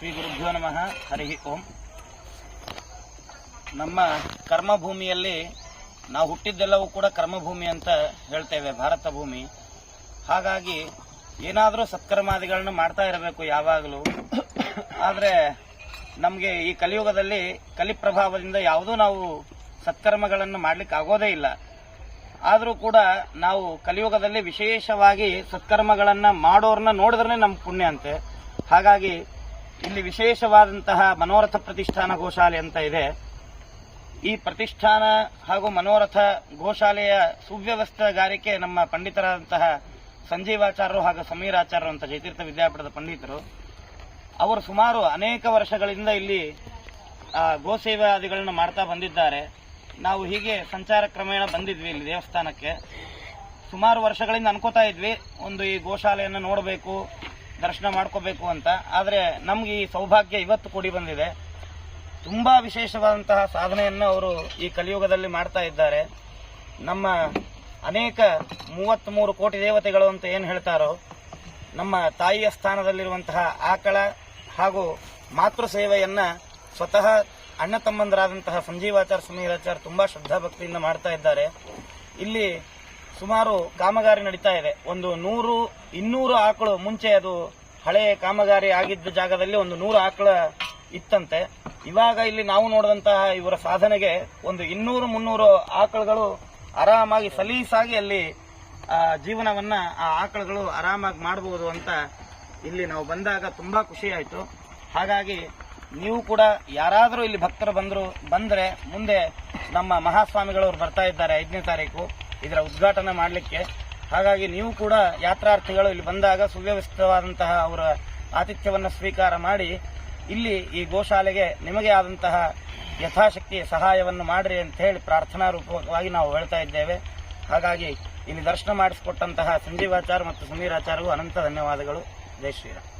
ಶ್ರೀ ಗುರುಭ್ಯೋ ನಮಃ. ಹರಿ ಓಂ. ನಮ್ಮ ಕರ್ಮಭೂಮಿಯಲ್ಲಿ ನಾವು ಹುಟ್ಟಿದ್ದೆಲ್ಲವೂ ಕೂಡ ಕರ್ಮಭೂಮಿ ಅಂತ ಹೇಳ್ತೇವೆ, ಭಾರತ ಭೂಮಿ. ಹಾಗಾಗಿ ಏನಾದರೂ ಸತ್ಕರ್ಮಾದಿಗಳನ್ನು ಮಾಡ್ತಾ ಇರಬೇಕು ಯಾವಾಗಲೂ. ಆದರೆ ನಮಗೆ ಈ ಕಲಿಯುಗದಲ್ಲಿ ಕಲಿ ಪ್ರಭಾವದಿಂದ ಯಾವುದೂ ನಾವು ಸತ್ಕರ್ಮಗಳನ್ನು ಮಾಡಲಿಕ್ಕೆ ಆಗೋದೇ ಇಲ್ಲ. ಆದರೂ ಕೂಡ ನಾವು ಕಲಿಯುಗದಲ್ಲಿ ವಿಶೇಷವಾಗಿ ಸತ್ಕರ್ಮಗಳನ್ನು ಮಾಡೋರನ್ನ ನೋಡಿದ್ರೆ ನಮ್ಗೆ ಪುಣ್ಯ ಅಂತೆ. ಹಾಗಾಗಿ ಇಲ್ಲಿ ವಿಶೇಷವಾದಂತಹ ಮನೋರಥ ಪ್ರತಿಷ್ಠಾನ ಗೋಶಾಲೆ ಅಂತ ಇದೆ. ಈ ಪ್ರತಿಷ್ಠಾನ ಹಾಗೂ ಮನೋರಥ ಗೋಶಾಲೆಯ ಸುವ್ಯವಸ್ಥೆಗಾರಿಕೆ ನಮ್ಮ ಪಂಡಿತರಾದಂತಹ ಸಂಜೀವಾಚಾರ್ಯರು ಹಾಗೂ ಸಮೀರಾಚಾರ್ಯರು ಅಂತ ಜಯತೀರ್ಥ ವಿದ್ಯಾಪೀಠದ ಪಂಡಿತರು. ಅವರು ಸುಮಾರು ಅನೇಕ ವರ್ಷಗಳಿಂದ ಇಲ್ಲಿ ಗೋಸೇವಾದಿಗಳನ್ನು ಮಾಡ್ತಾ ಬಂದಿದ್ದಾರೆ. ನಾವು ಹೀಗೆ ಸಂಚಾರ ಕ್ರಮೇಣ ಬಂದಿದ್ವಿ ಇಲ್ಲಿ ದೇವಸ್ಥಾನಕ್ಕೆ. ಸುಮಾರು ವರ್ಷಗಳಿಂದ ಅನ್ಕೋತಾ ಇದ್ವಿ ಒಂದು ಈ ಗೋಶಾಲೆಯನ್ನು ನೋಡಬೇಕು, ದರ್ಶನ ಮಾಡ್ಕೋಬೇಕು ಅಂತ. ಆದರೆ ನಮ್ಗೆ ಈ ಸೌಭಾಗ್ಯ ಇವತ್ತು ಕೂಡಿ ಬಂದಿದೆ. ತುಂಬಾ ವಿಶೇಷವಾದಂತಹ ಸಾಧನೆಯನ್ನು ಅವರು ಈ ಕಲಿಯುಗದಲ್ಲಿ ಮಾಡ್ತಾ ಇದ್ದಾರೆ. ನಮ್ಮ ಅನೇಕ 33 ಕೋಟಿ ದೇವತೆಗಳು ಅಂತ ಏನು ಹೇಳ್ತಾರೋ, ನಮ್ಮ ತಾಯಿಯ ಸ್ಥಾನದಲ್ಲಿರುವಂತಹ ಆಕಳ ಹಾಗೂ ಮಾತೃ ಸೇವೆಯನ್ನ ಸ್ವತಃ ಅಣ್ಣ ತಮ್ಮಂದರಾದಂತಹ ಸಂಜೀವಾಚಾರ್ಯ ಸಮೀರಾಚಾರ್ಯ ತುಂಬಾ ಶ್ರದ್ಧಾಭಕ್ತಿಯಿಂದ ಮಾಡ್ತಾ ಇದ್ದಾರೆ. ಇಲ್ಲಿ ಸುಮಾರು ಕಾಮಗಾರಿ ನಡೀತಾ ಇದೆ. ಒಂದು 100-200 ಆಕಳು, ಮುಂಚೆ ಅದು ಹಳೆ ಕಾಮಗಾರಿ ಆಗಿದ್ದ ಜಾಗದಲ್ಲಿ ಒಂದು 100 ಆಕಳ ಇತ್ತಂತೆ. ಇವಾಗ ಇಲ್ಲಿ ನಾವು ನೋಡಿದಂತಹ ಇವರ ಸಾಧನೆಗೆ ಒಂದು 200-300 ಆಕಳುಗಳು ಆರಾಮಾಗಿ ಸಲೀಸಾಗಿ ಅಲ್ಲಿ ಜೀವನವನ್ನ ಆ ಆಕಳುಗಳು ಆರಾಮಾಗಿ ಮಾಡಬಹುದು ಅಂತ ಇಲ್ಲಿ ನಾವು ಬಂದಾಗ ತುಂಬಾ ಖುಷಿ ಆಯಿತು. ಹಾಗಾಗಿ ನೀವು ಕೂಡ ಯಾರಾದರೂ ಇಲ್ಲಿ ಭಕ್ತರು ಬಂದರೆ ಮುಂದೆ ನಮ್ಮ ಮಹಾಸ್ವಾಮಿಗಳವರು ಬರ್ತಾ ಇದ್ದಾರೆ 5ನೇ ತಾರೀಕು ಇದರ ಉದ್ಘಾಟನೆ ಮಾಡಲಿಕ್ಕೆ. ಹಾಗಾಗಿ ನೀವು ಕೂಡ ಯಾತ್ರಾರ್ಥಿಗಳು ಇಲ್ಲಿ ಬಂದಾಗ ಸುವ್ಯವಸ್ಥಿತವಾದಂತಹ ಅವರ ಆತಿಥ್ಯವನ್ನು ಸ್ವೀಕಾರ ಮಾಡಿ ಇಲ್ಲಿ ಈ ಗೋಶಾಲೆಗೆ ನಿಮಗೆ ಆದಂತಹ ಯಥಾಶಕ್ತಿ ಸಹಾಯವನ್ನು ಮಾಡಿರಿ ಅಂತ ಹೇಳಿ ಪ್ರಾರ್ಥನಾ ರೂಪವಾಗಿ ನಾವು ಹೇಳ್ತಾ ಇದ್ದೇವೆ. ಹಾಗಾಗಿ ಇಲ್ಲಿ ದರ್ಶನ ಮಾಡಿಸಿಕೊಟ್ಟಂತಹ ಸಂಜೀವಾಚಾರ್ಯ ಮತ್ತು ಸಮೀರಾಚಾರ್ಯಗೂ ಅನಂತ ಧನ್ಯವಾದಗಳು. ಜೈ ಶ್ರೀರಾಮ್.